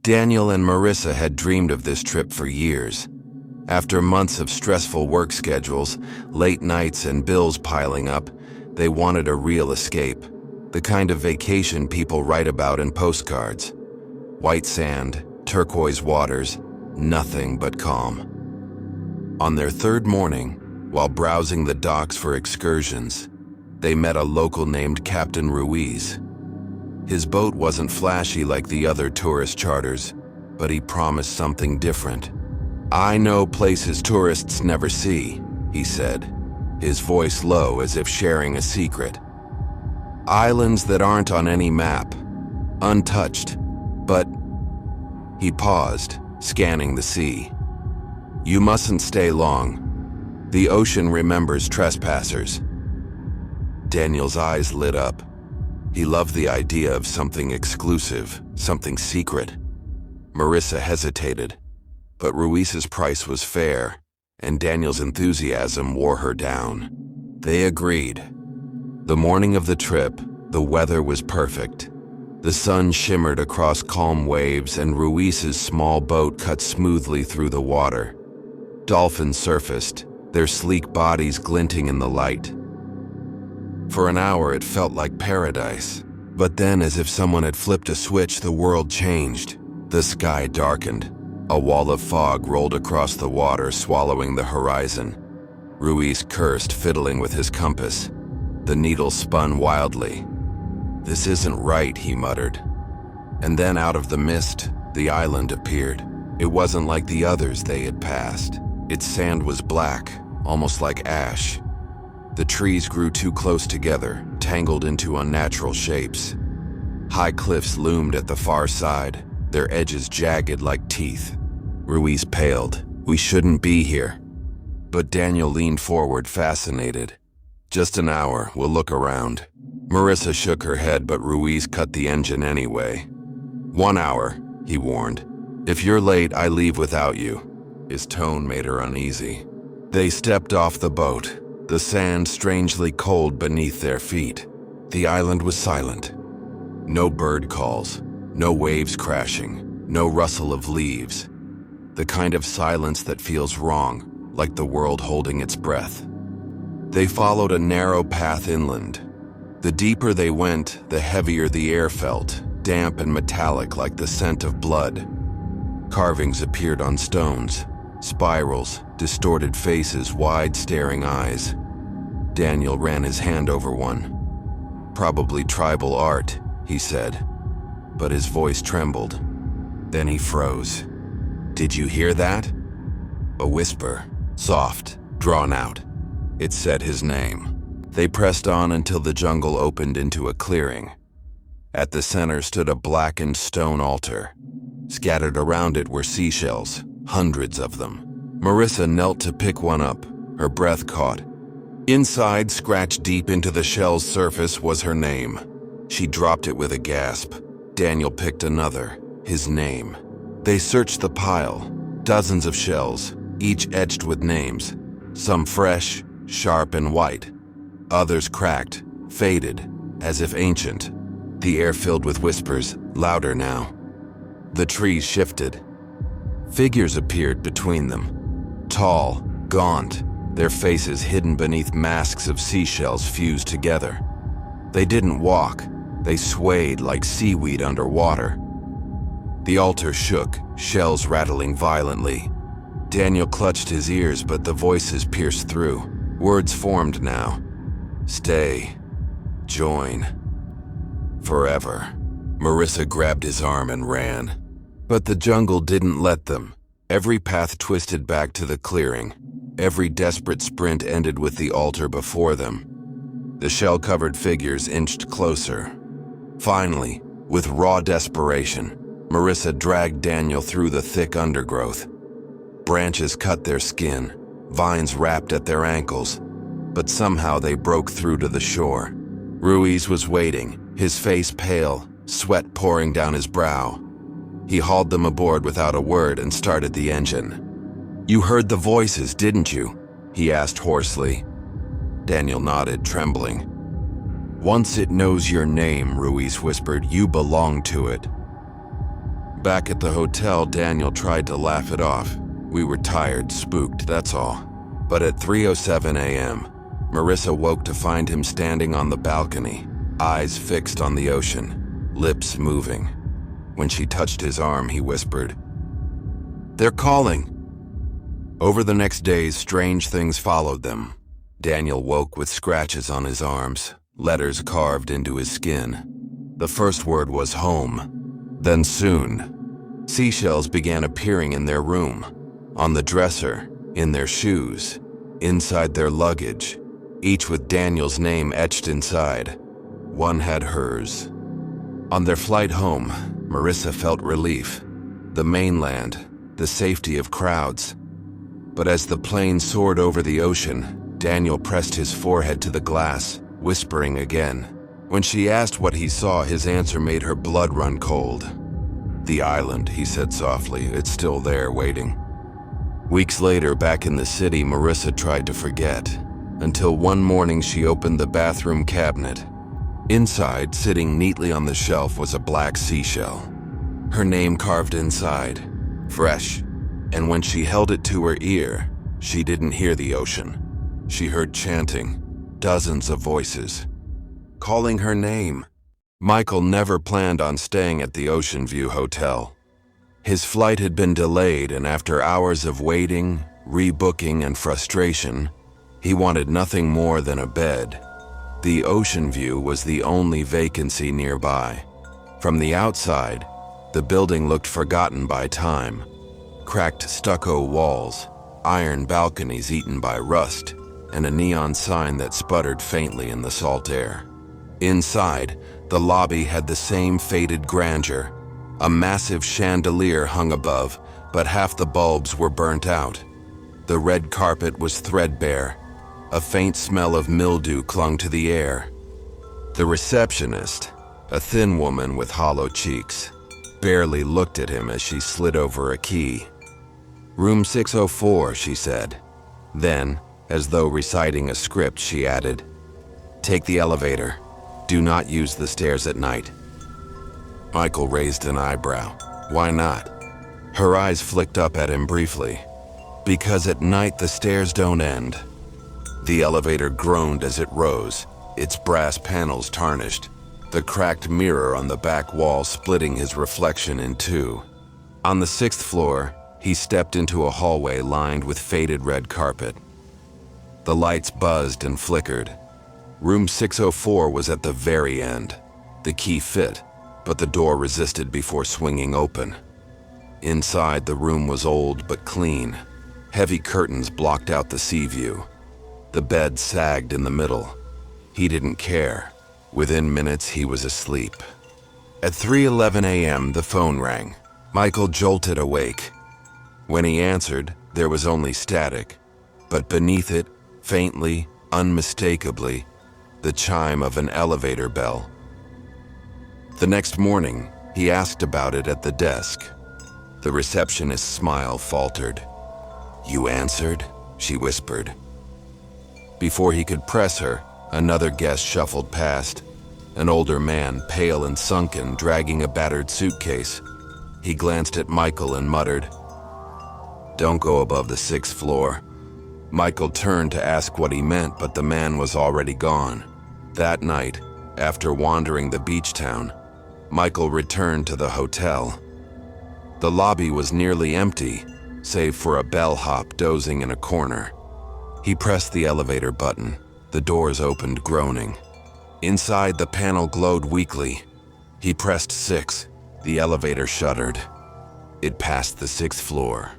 Daniel and Marissa had dreamed of this trip for years. After months of stressful work schedules, late nights, and bills piling up, they wanted a real escape, the kind of vacation people write about in postcards. White sand, turquoise waters, nothing but calm. On their third morning, while browsing the docks for excursions, they met a local named Captain Ruiz. His boat wasn't flashy like the other tourist charters, but he promised something different. "I know places tourists never see," he said, his voice low as if sharing a secret. "Islands that aren't on any map, untouched, but..." He paused, scanning the sea. "You mustn't stay long. The ocean remembers trespassers." Daniel's eyes lit up. He loved the idea of something exclusive, something secret. Marissa hesitated, but Ruiz's price was fair, and Daniel's enthusiasm wore her down. They agreed. The morning of the trip, the weather was perfect. The sun shimmered across calm waves, and Ruiz's small boat cut smoothly through the water. Dolphins surfaced, their sleek bodies glinting in the light. For an hour it felt like paradise, but then, as if someone had flipped a switch, the world changed. The sky darkened. A wall of fog rolled across the water, swallowing the horizon. Ruiz cursed, fiddling with his compass. The needle spun wildly. "This isn't right," he muttered. And then out of the mist, the island appeared. It wasn't like the others they had passed. Its sand was black, almost like ash. The trees grew too close together, tangled into unnatural shapes. High cliffs loomed at the far side, their edges jagged like teeth. Ruiz paled. "We shouldn't be here." But Daniel leaned forward, fascinated. "Just an hour, we'll look around." Marissa shook her head, but Ruiz cut the engine anyway. "1 hour," he warned. "If you're late, I leave without you." His tone made her uneasy. They stepped off the boat, the sand strangely cold beneath their feet. The island was silent. No bird calls, no waves crashing, no rustle of leaves. The kind of silence that feels wrong, like the world holding its breath. They followed a narrow path inland. The deeper they went, the heavier the air felt, damp and metallic like the scent of blood. Carvings appeared on stones, spirals, distorted faces, wide staring eyes. Daniel ran his hand over one. "Probably tribal art," he said, but his voice trembled. Then he froze. "Did you hear that?" A whisper, soft, drawn out. It said his name. They pressed on until the jungle opened into a clearing. At the center stood a blackened stone altar. Scattered around it were seashells, hundreds of them. Marissa knelt to pick one up, her breath caught. Inside, scratched deep into the shell's surface, was her name. She dropped it with a gasp. Daniel picked another, his name. They searched the pile, dozens of shells, each etched with names. Some fresh, sharp and white. Others cracked, faded, as if ancient. The air filled with whispers, louder now. The trees shifted. Figures appeared between them. Tall, gaunt, their faces hidden beneath masks of seashells fused together. They didn't walk, they swayed like seaweed underwater. The altar shook, shells rattling violently. Daniel clutched his ears, but the voices pierced through. Words formed now. Stay. Join. Forever. Marissa grabbed his arm and ran. But the jungle didn't let them. Every path twisted back to the clearing. Every desperate sprint ended with the altar before them. The shell-covered figures inched closer. Finally, with raw desperation, Marissa dragged Daniel through the thick undergrowth. Branches cut their skin, vines wrapped at their ankles, but somehow they broke through to the shore. Ruiz was waiting, his face pale, sweat pouring down his brow. He hauled them aboard without a word and started the engine. "You heard the voices, didn't you?" he asked hoarsely. Daniel nodded, trembling. "Once it knows your name," Ruiz whispered, "you belong to it." Back at the hotel, Daniel tried to laugh it off. We were tired, spooked, that's all. But at 3:07 a.m., Marissa woke to find him standing on the balcony, eyes fixed on the ocean, lips moving. When she touched his arm, he whispered, "They're calling." Over the next days, strange things followed them. Daniel woke with scratches on his arms, letters carved into his skin. The first word was home. Then soon, seashells began appearing in their room, on the dresser, in their shoes, inside their luggage, each with Daniel's name etched inside. One had hers. On their flight home, Marissa felt relief. The mainland, the safety of crowds. But as the plane soared over the ocean, Daniel pressed his forehead to the glass, whispering again. When she asked what he saw, his answer made her blood run cold. "The island," he said softly. "It's still there, waiting." Weeks later, back in the city, Marissa tried to forget, until one morning she opened the bathroom cabinet. Inside, sitting neatly on the shelf, was a black seashell. Her name carved inside, fresh. And when she held it to her ear, she didn't hear the ocean. She heard chanting, dozens of voices, calling her name. Michael never planned on staying at the Ocean View Hotel. His flight had been delayed, and after hours of waiting, rebooking, and frustration, he wanted nothing more than a bed. The Ocean View was the only vacancy nearby. From the outside, the building looked forgotten by time. Cracked stucco walls, iron balconies eaten by rust, and a neon sign that sputtered faintly in the salt air. Inside, the lobby had the same faded grandeur. A massive chandelier hung above, but half the bulbs were burnt out. The red carpet was threadbare. A faint smell of mildew clung to the air. The receptionist, a thin woman with hollow cheeks, barely looked at him as she slid over a key. "Room 604, she said. Then, as though reciting a script, she added, "Take the elevator. Do not use the stairs at night." Michael raised an eyebrow. Why not? Her eyes flicked up at him briefly. "Because at night the stairs don't end." The elevator groaned as it rose, its brass panels tarnished, the cracked mirror on the back wall splitting his reflection in two. On the 6th floor, he stepped into a hallway lined with faded red carpet. The lights buzzed and flickered. Room 604 was at the very end. The key fit, but the door resisted before swinging open. Inside, the room was old but clean. Heavy curtains blocked out the sea view. The bed sagged in the middle. He didn't care. Within minutes, he was asleep. At 3:11 a.m., the phone rang. Michael jolted awake. When he answered, there was only static, but beneath it, faintly, unmistakably, the chime of an elevator bell. The next morning, he asked about it at the desk. The receptionist's smile faltered. "You answered?" she whispered. Before he could press her, another guest shuffled past, an older man, pale and sunken, dragging a battered suitcase. He glanced at Michael and muttered, "Don't go above the 6th floor." Michael turned to ask what he meant, but the man was already gone. That night, after wandering the beach town, Michael returned to the hotel. The lobby was nearly empty, save for a bellhop dozing in a corner. He pressed the elevator button. The doors opened, groaning. Inside, the panel glowed weakly. He pressed 6. The elevator shuddered. It passed the 6th floor.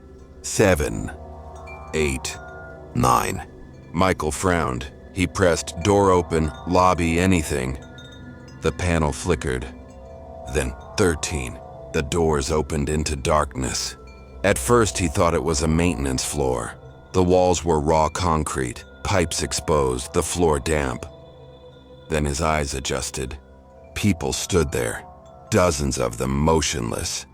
7, 8, 9. Michael frowned. He pressed door open, lobby, anything. The panel flickered. Then 13. The doors opened into darkness. At first, he thought it was a maintenance floor. The walls were raw concrete, pipes exposed, the floor damp. Then his eyes adjusted. People stood there, dozens of them motionless.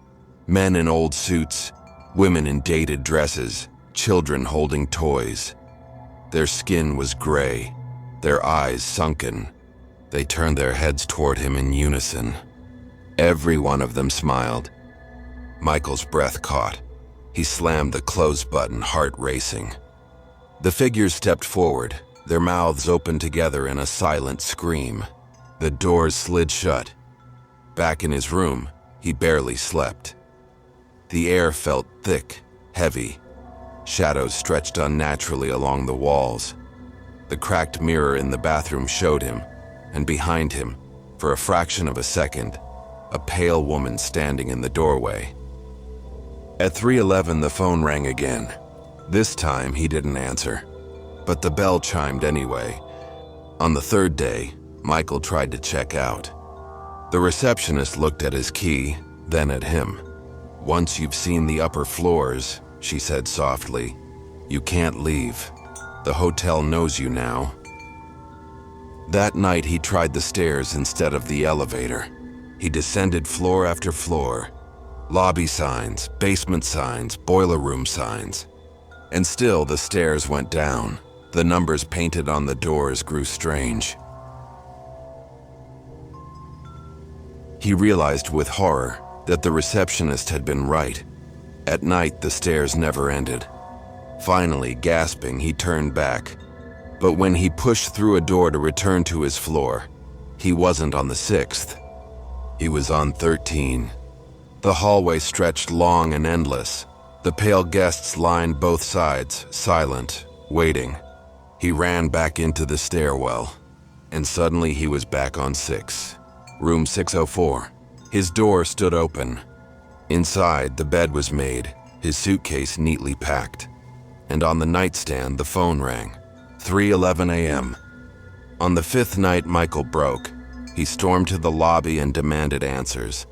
Men in old suits, women in dated dresses, children holding toys. Their skin was gray, their eyes sunken. They turned their heads toward him in unison. Every one of them smiled. Michael's breath caught. He slammed the close button, heart racing. The figures stepped forward, their mouths opened together in a silent scream. The doors slid shut. Back in his room, he barely slept. The air felt thick, heavy. Shadows stretched unnaturally along the walls. The cracked mirror in the bathroom showed him, and behind him, for a fraction of a second, a pale woman standing in the doorway. At 3:11, the phone rang again. This time, he didn't answer, but the bell chimed anyway. On the third day, Michael tried to check out. The receptionist looked at his key, then at him. "Once you've seen the upper floors," she said softly, "you can't leave. The hotel knows you now." That night, he tried the stairs instead of the elevator. He descended floor after floor. Lobby signs, basement signs, boiler room signs. And still the stairs went down. The numbers painted on the doors grew strange. He realized with horror that the receptionist had been right. At night, the stairs never ended. Finally, gasping, he turned back. But when he pushed through a door to return to his floor, he wasn't on the 6th. He was on 13. The hallway stretched long and endless. The pale guests lined both sides, silent, waiting. He ran back into the stairwell, and suddenly he was back on 6. Room 604. His door stood open. Inside, the bed was made, his suitcase neatly packed. And on the nightstand, the phone rang. 3:11 a.m. On the 5th night, Michael broke. He stormed to the lobby and demanded answers.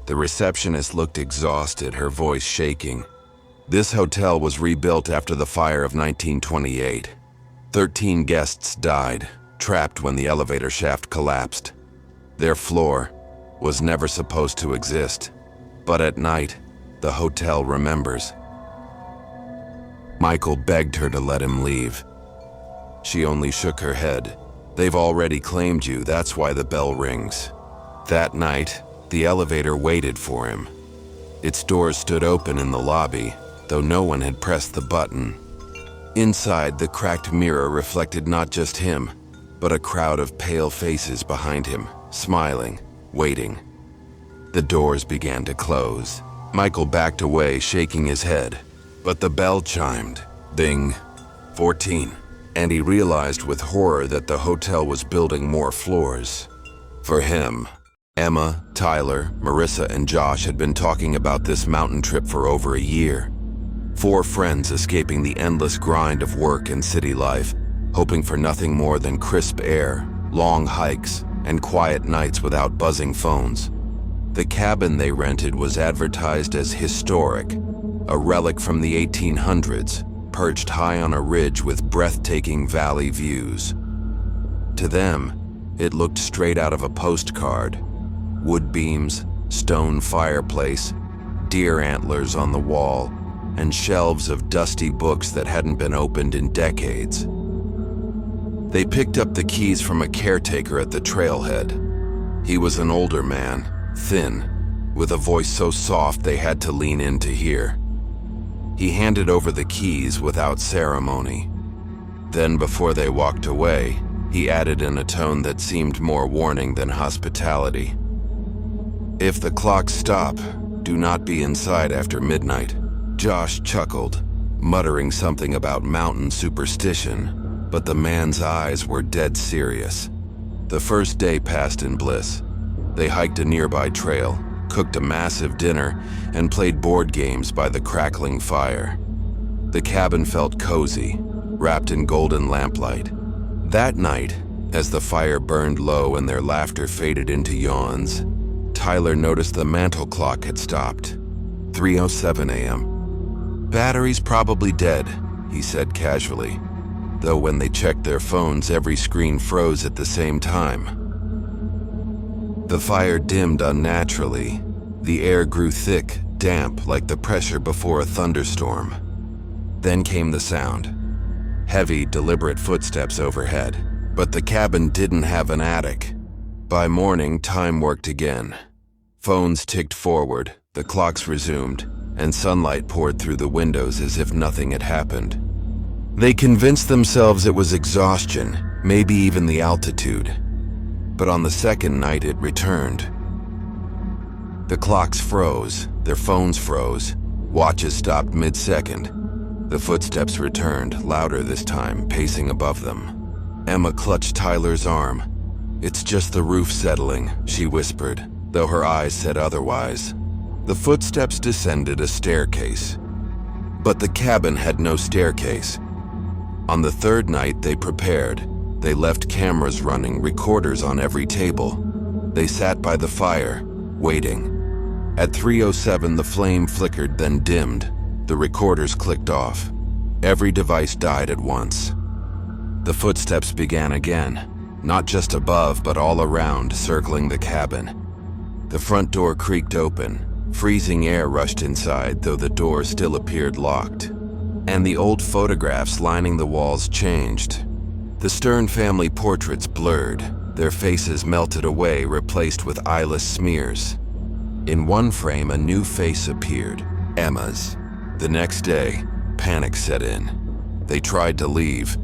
The receptionist looked exhausted, her voice shaking. This hotel was rebuilt after the fire of 1928. 13 guests died, trapped when the elevator shaft collapsed. Their floor was never supposed to exist, but at night, the hotel remembers. Michael begged her to let him leave. She only shook her head. "They've already claimed you, that's why the bell rings." That night, the elevator waited for him. Its doors stood open in the lobby, though no one had pressed the button. Inside, the cracked mirror reflected not just him, but a crowd of pale faces behind him, smiling, waiting. The doors began to close. Michael backed away, shaking his head. But the bell chimed. Ding. 14. And he realized with horror that the hotel was building more floors. For him, Emma, Tyler, Marissa, and Josh had been talking about this mountain trip for over a year. 4 friends escaping the endless grind of work and city life, hoping for nothing more than crisp air, long hikes, and quiet nights without buzzing phones. The cabin they rented was advertised as historic, a relic from the 1800s, perched high on a ridge with breathtaking valley views. To them, it looked straight out of a postcard. Wood beams, stone fireplace, deer antlers on the wall, and shelves of dusty books that hadn't been opened in decades. They picked up the keys from a caretaker at the trailhead. He was an older man, thin, with a voice so soft they had to lean in to hear. He handed over the keys without ceremony. Then, before they walked away, he added in a tone that seemed more warning than hospitality. "If the clocks stop, do not be inside after midnight." Josh chuckled, muttering something about mountain superstition, but the man's eyes were dead serious. The first day passed in bliss. They hiked a nearby trail, cooked a massive dinner, and played board games by the crackling fire. The cabin felt cozy, wrapped in golden lamplight. That night, as the fire burned low and their laughter faded into yawns, Tyler noticed the mantle clock had stopped. 3:07 a.m. "Battery's probably dead," he said casually, though when they checked their phones, every screen froze at the same time. The fire dimmed unnaturally. The air grew thick, damp, like the pressure before a thunderstorm. Then came the sound. Heavy, deliberate footsteps overhead. But the cabin didn't have an attic. By morning, time worked again. Phones ticked forward, The clocks resumed, and sunlight poured through the windows as if nothing had happened. They convinced themselves it was exhaustion, maybe even the altitude. But on the second night it returned. The clocks froze, their phones froze, watches stopped mid-second. The footsteps returned, louder this time, pacing above them. Emma clutched Tyler's arm. "It's just the roof settling," she whispered, though her eyes said otherwise. The footsteps descended a staircase. But the cabin had no staircase. On the third night, they prepared. They left cameras running, recorders on every table. They sat by the fire, waiting. At 3:07, the flame flickered, then dimmed. The recorders clicked off. Every device died at once. The footsteps began again, not just above, but all around, circling the cabin. The front door creaked open. Freezing air rushed inside, though the door still appeared locked. And the old photographs lining the walls changed. The Stern family portraits blurred, their faces melted away, replaced with eyeless smears. In one frame, a new face appeared, Emma's. The next day, panic set in. They tried to leave,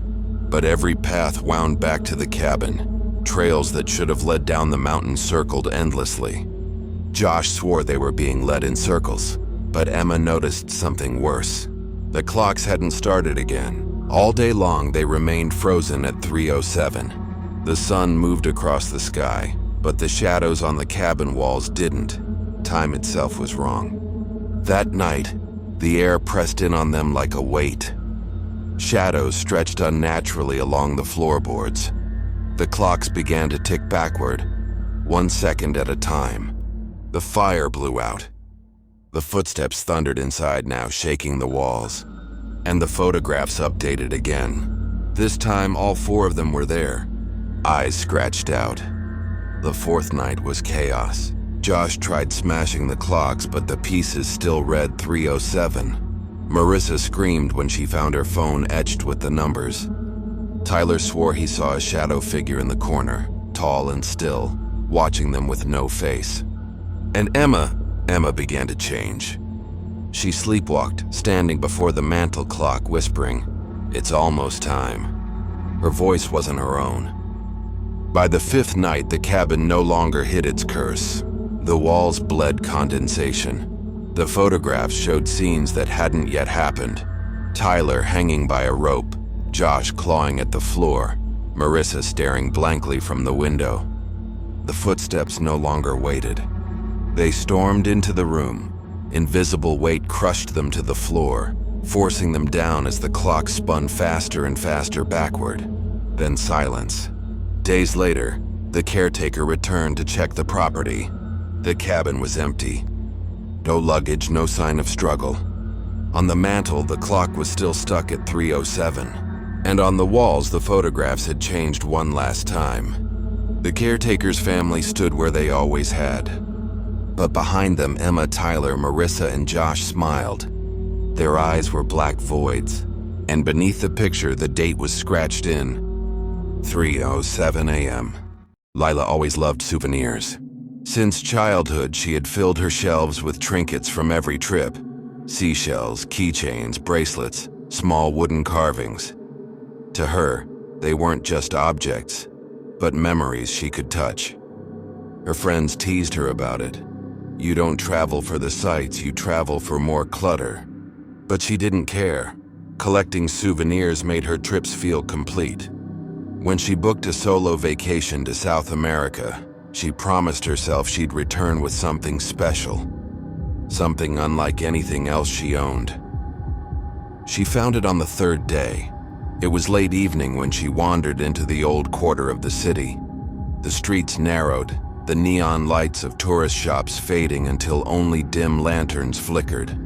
but every path wound back to the cabin. Trails that should have led down the mountain circled endlessly. Josh swore they were being led in circles, but Emma noticed something worse. The clocks hadn't started again. All day long, they remained frozen at 3:07. The sun moved across the sky, but the shadows on the cabin walls didn't. Time itself was wrong. That night, the air pressed in on them like a weight. Shadows stretched unnaturally along the floorboards. The clocks began to tick backward, 1 second at a time. The fire blew out. The footsteps thundered inside now, shaking the walls. And the photographs updated again. This time, all 4 of them were there, eyes scratched out. The fourth night was chaos. Josh tried smashing the clocks, but the pieces still read 3:07. Marissa screamed when she found her phone etched with the numbers. Tyler swore he saw a shadow figure in the corner, tall and still, watching them with no face. And Emma began to change. She sleepwalked, standing before the mantel clock, whispering, "It's almost time." Her voice wasn't her own. By the 5th night, the cabin no longer hid its curse. The walls bled condensation. The photographs showed scenes that hadn't yet happened. Tyler hanging by a rope, Josh clawing at the floor, Marissa staring blankly from the window. The footsteps no longer waited. They stormed into the room. Invisible weight crushed them to the floor, forcing them down as the clock spun faster and faster backward. Then silence. Days later, the caretaker returned to check the property. The cabin was empty. No luggage, no sign of struggle. On the mantel, the clock was still stuck at 3:07. And on the walls, the photographs had changed one last time. The caretaker's family stood where they always had. But behind them, Emma, Tyler, Marissa, and Josh smiled. Their eyes were black voids, and beneath the picture, the date was scratched in. 3:07 a.m. Lila always loved souvenirs. Since childhood, she had filled her shelves with trinkets from every trip. Seashells, keychains, bracelets, small wooden carvings. To her, they weren't just objects, but memories she could touch. Her friends teased her about it. You don't travel for the sights, you travel for more clutter. But she didn't care. Collecting souvenirs made her trips feel complete. When she booked a solo vacation to South America, she promised herself she'd return with something special. Something unlike anything else she owned. She found it on the 3rd day. It was late evening when she wandered into the old quarter of the city. The streets narrowed, the neon lights of tourist shops fading until only dim lanterns flickered.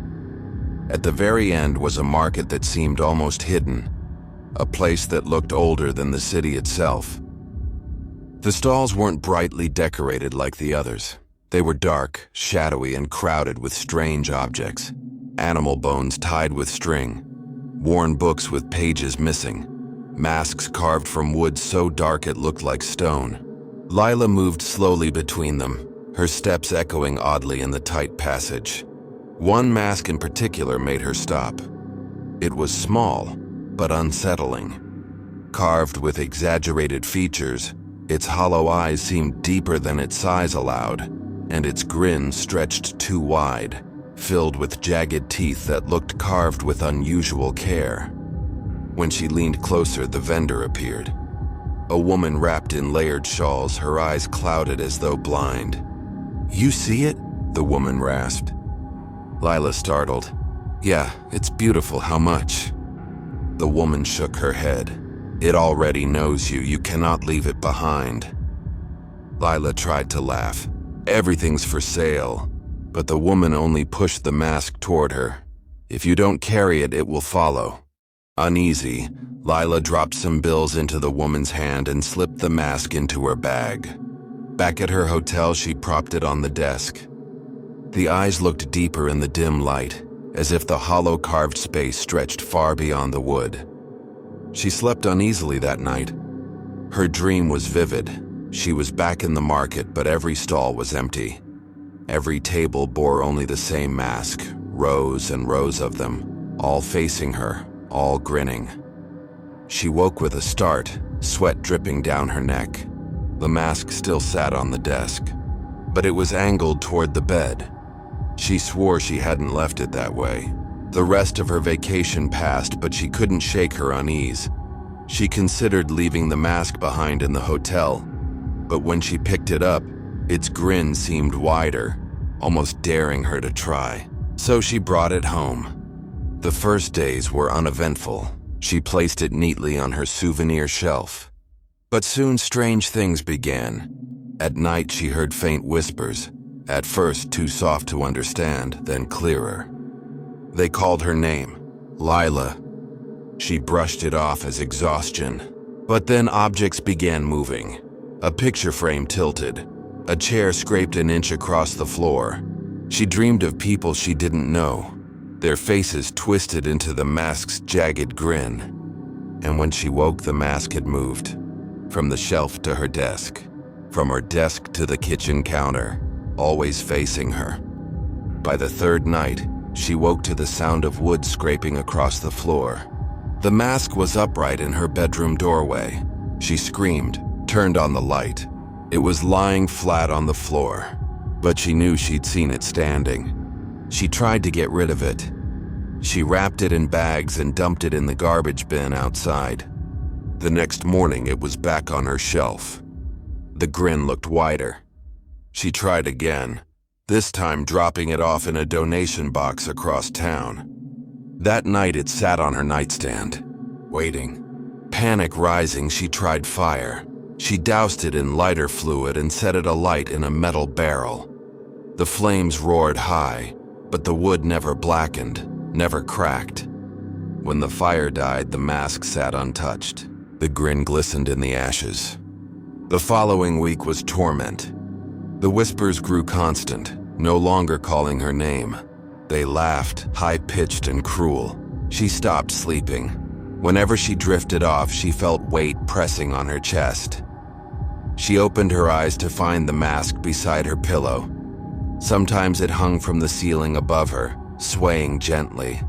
At the very end was a market that seemed almost hidden, a place that looked older than the city itself. The stalls weren't brightly decorated like the others. They were dark, shadowy, and crowded with strange objects. Animal bones tied with string, worn books with pages missing, masks carved from wood so dark it looked like stone. Lila moved slowly between them, her steps echoing oddly in the tight passage. One mask in particular made her stop. It was small, but unsettling. Carved with exaggerated features, its hollow eyes seemed deeper than its size allowed, and its grin stretched too wide, filled with jagged teeth that looked carved with unusual care. When she leaned closer, the vendor appeared. A woman wrapped in layered shawls, her eyes clouded as though blind. "You see it?" the woman rasped. Lila startled. "Yeah, it's beautiful. How much?" The woman shook her head. "It already knows you. You cannot leave it behind." Lila tried to laugh. "Everything's for sale." But the woman only pushed the mask toward her. "If you don't carry it, it will follow." Uneasy, Lila dropped some bills into the woman's hand and slipped the mask into her bag. Back at her hotel, she propped it on the desk. The eyes looked deeper in the dim light, as if the hollow carved space stretched far beyond the wood. She slept uneasily that night. Her dream was vivid. She was back in the market, but every stall was empty. Every table bore only the same mask, rows and rows of them, all facing her, all grinning. She woke with a start, sweat dripping down her neck. The mask still sat on the desk, but it was angled toward the bed. She swore she hadn't left it that way. The rest of her vacation passed, but she couldn't shake her unease. She considered leaving the mask behind in the hotel, but when she picked it up, its grin seemed wider, almost daring her to try. So she brought it home. The first days were uneventful. She placed it neatly on her souvenir shelf. But soon strange things began. At night she heard faint whispers, at first too soft to understand, then clearer. They called her name, Lila. She brushed it off as exhaustion. But then objects began moving. A picture frame tilted. A chair scraped an inch across the floor. She dreamed of people she didn't know, their faces twisted into the mask's jagged grin. And when she woke, the mask had moved. From the shelf to her desk. From her desk to the kitchen counter, always facing her. By the third night, she woke to the sound of wood scraping across the floor. The mask was upright in her bedroom doorway. She screamed, turned on the light. It was lying flat on the floor, but she knew she'd seen it standing. She tried to get rid of it. She wrapped it in bags and dumped it in the garbage bin outside. The next morning, it was back on her shelf. The grin looked wider. She tried again, this time dropping it off in a donation box across town. That night, it sat on her nightstand, waiting. Panic rising, she tried fire. She doused it in lighter fluid and set it alight in a metal barrel. The flames roared high, but the wood never blackened, never cracked. When the fire died, the mask sat untouched. The grin glistened in the ashes. The following week was torment. The whispers grew constant, no longer calling her name. They laughed, high-pitched and cruel. She stopped sleeping. Whenever she drifted off, she felt weight pressing on her chest. She opened her eyes to find the mask beside her pillow. Sometimes it hung from the ceiling above her, swaying gently.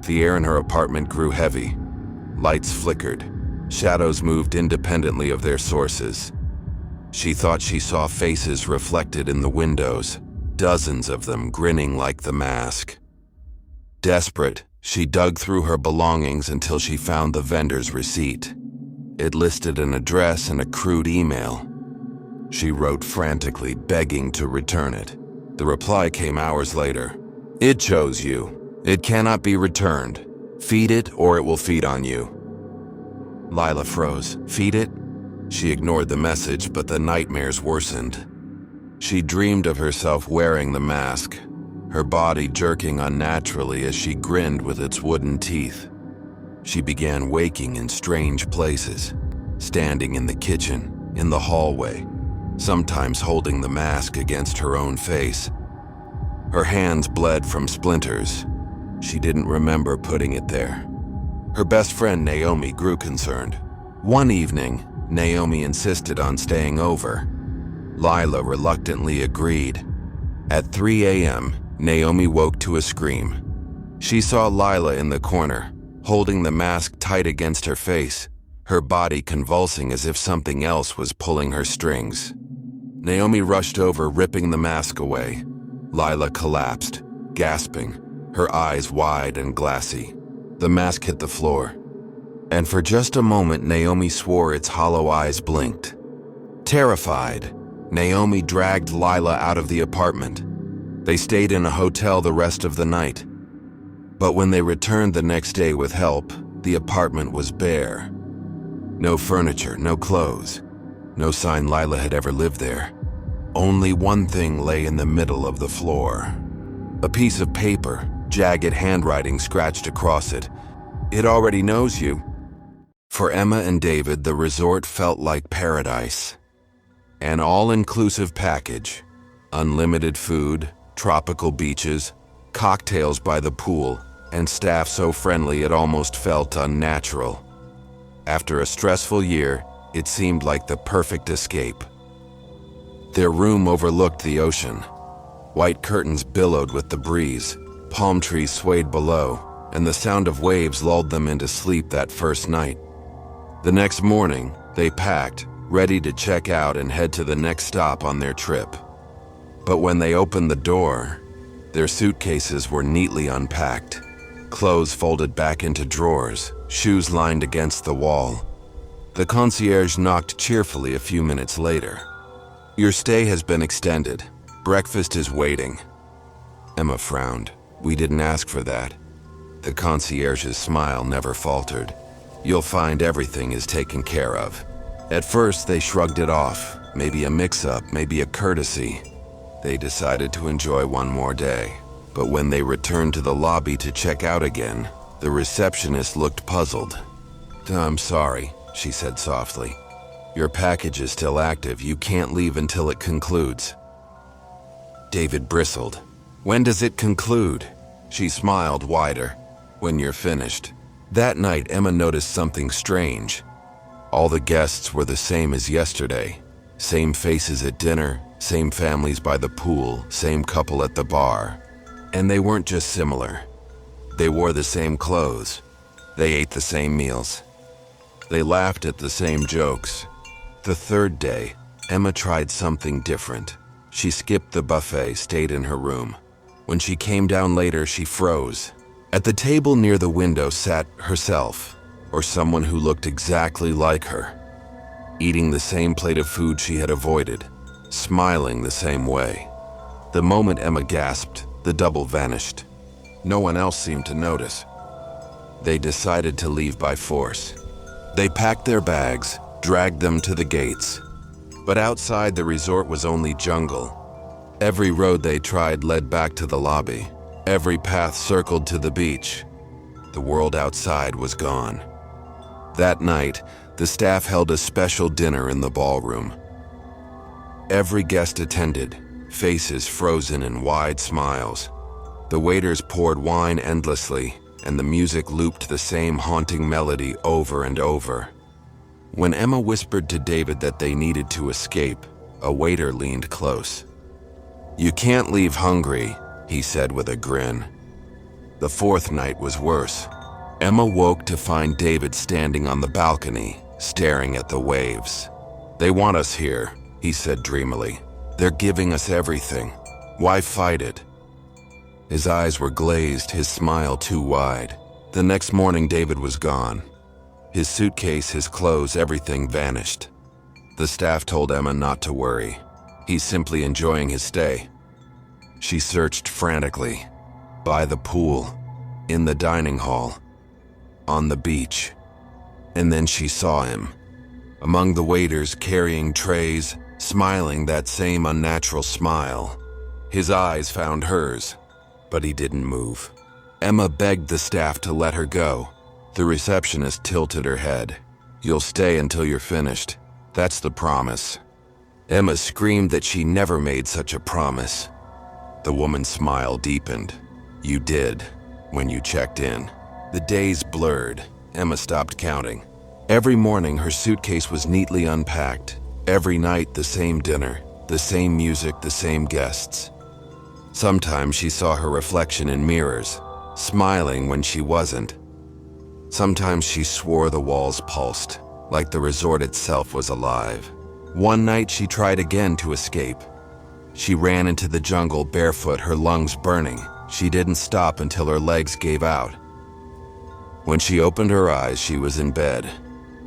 The air in her apartment grew heavy. Lights flickered. Shadows moved independently of their sources. She thought she saw faces reflected in the windows, dozens of them grinning like the mask. Desperate, she dug through her belongings until she found the vendor's receipt. It listed an address and a crude email. She wrote frantically, begging to return it. The reply came hours later. "It chose you. It cannot be returned. Feed it or it will feed on you." Lila froze. Feed it? She ignored the message, but the nightmares worsened. She dreamed of herself wearing the mask, her body jerking unnaturally as she grinned with its wooden teeth. She began waking in strange places, standing in the kitchen, in the hallway, sometimes holding the mask against her own face. Her hands bled from splinters. She didn't remember putting it there. Her best friend Naomi grew concerned. One evening, Naomi insisted on staying over. Lila reluctantly agreed. At 3 a.m., Naomi woke to a scream. She saw Lila in the corner, holding the mask tight against her face, her body convulsing as if something else was pulling her strings. Naomi rushed over, ripping the mask away. Lila collapsed, gasping, her eyes wide and glassy. The mask hit the floor, and for just a moment Naomi swore its hollow eyes blinked. Terrified, Naomi dragged Lila out of the apartment. They stayed in a hotel the rest of the night. But when they returned the next day with help, the apartment was bare. No furniture, no clothes, no sign Lila had ever lived there. Only one thing lay in the middle of the floor. A piece of paper, jagged handwriting scratched across it. "It already knows you." For Emma and David, the resort felt like paradise. An all-inclusive package, unlimited food, tropical beaches, cocktails by the pool, and staff so friendly it almost felt unnatural. After a stressful year, it seemed like the perfect escape. Their room overlooked the ocean. White curtains billowed with the breeze, palm trees swayed below, and the sound of waves lulled them into sleep that first night. The next morning, they packed, ready to check out and head to the next stop on their trip. But when they opened the door, their suitcases were neatly unpacked, clothes folded back into drawers, shoes lined against the wall. The concierge knocked cheerfully a few minutes later. "Your stay has been extended. Breakfast is waiting." Emma frowned. "We didn't ask for that." The concierge's smile never faltered. "You'll find everything is taken care of." At first, they shrugged it off. Maybe a mix-up, maybe a courtesy. They decided to enjoy one more day. But when they returned to the lobby to check out again, the receptionist looked puzzled. "I'm sorry," she said softly. "Your package is still active. You can't leave until it concludes." David bristled. "When does it conclude?" She smiled wider. "When you're finished." That night, Emma noticed something strange. All the guests were the same as yesterday. Same faces at dinner, same families by the pool, same couple at the bar. And they weren't just similar. They wore the same clothes. They ate the same meals. They laughed at the same jokes. The third day, Emma tried something different. She skipped the buffet, stayed in her room. When she came down later, she froze. At the table near the window sat herself, or someone who looked exactly like her, eating the same plate of food she had avoided, smiling the same way. The moment Emma gasped, the double vanished. No one else seemed to notice. They decided to leave by force. They packed their bags, dragged them to the gates. But outside the resort was only jungle. Every road they tried led back to the lobby. Every path circled to the beach. The world outside was gone. That night, the staff held a special dinner in the ballroom. Every guest attended, faces frozen in wide smiles. The waiters poured wine endlessly, and the music looped the same haunting melody over and over. When Emma whispered to David that they needed to escape, a waiter leaned close. "You can't leave hungry," he said with a grin. The fourth night was worse. Emma woke to find David standing on the balcony, staring at the waves. "They want us here," he said dreamily. "They're giving us everything. Why fight it?" His eyes were glazed, his smile too wide. The next morning, David was gone. His suitcase, his clothes, everything vanished. The staff told Emma not to worry. He's simply enjoying his stay. She searched frantically. By the pool, in the dining hall, on the beach. And then she saw him. Among the waiters, carrying trays, smiling that same unnatural smile. His eyes found hers, but he didn't move. Emma begged the staff to let her go. The receptionist tilted her head. "You'll stay until you're finished. That's the promise." Emma screamed that she never made such a promise. The woman's smile deepened. "You did, when you checked in." The days blurred. Emma stopped counting. Every morning, her suitcase was neatly unpacked. Every night, the same dinner, The same music, the same guests. Sometimes she saw her reflection in mirrors, smiling when she wasn't. Sometimes she swore the walls pulsed, like the resort itself was alive. One night she tried again to escape. She ran into the jungle barefoot, her lungs burning. She didn't stop until her legs gave out. When she opened her eyes, she was in bed.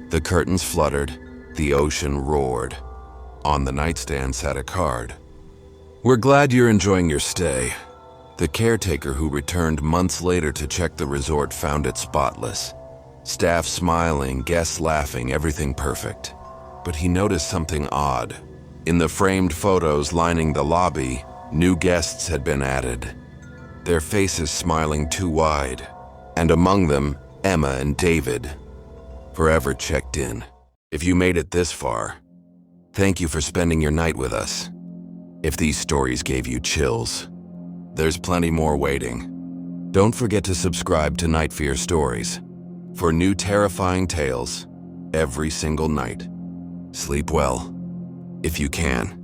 The curtains fluttered, the ocean roared. On the nightstand sat a card. "We're glad you're enjoying your stay." The caretaker who returned months later to check the resort found it spotless. Staff smiling, guests laughing, everything perfect. But he noticed something odd. In the framed photos lining the lobby, new guests had been added. Their faces smiling too wide. And among them, Emma and David, forever checked in. If you made it this far, thank you for spending your night with us. If these stories gave you chills, there's plenty more waiting. Don't forget to subscribe to Night Fear Stories for new terrifying tales every single night. Sleep well, if you can.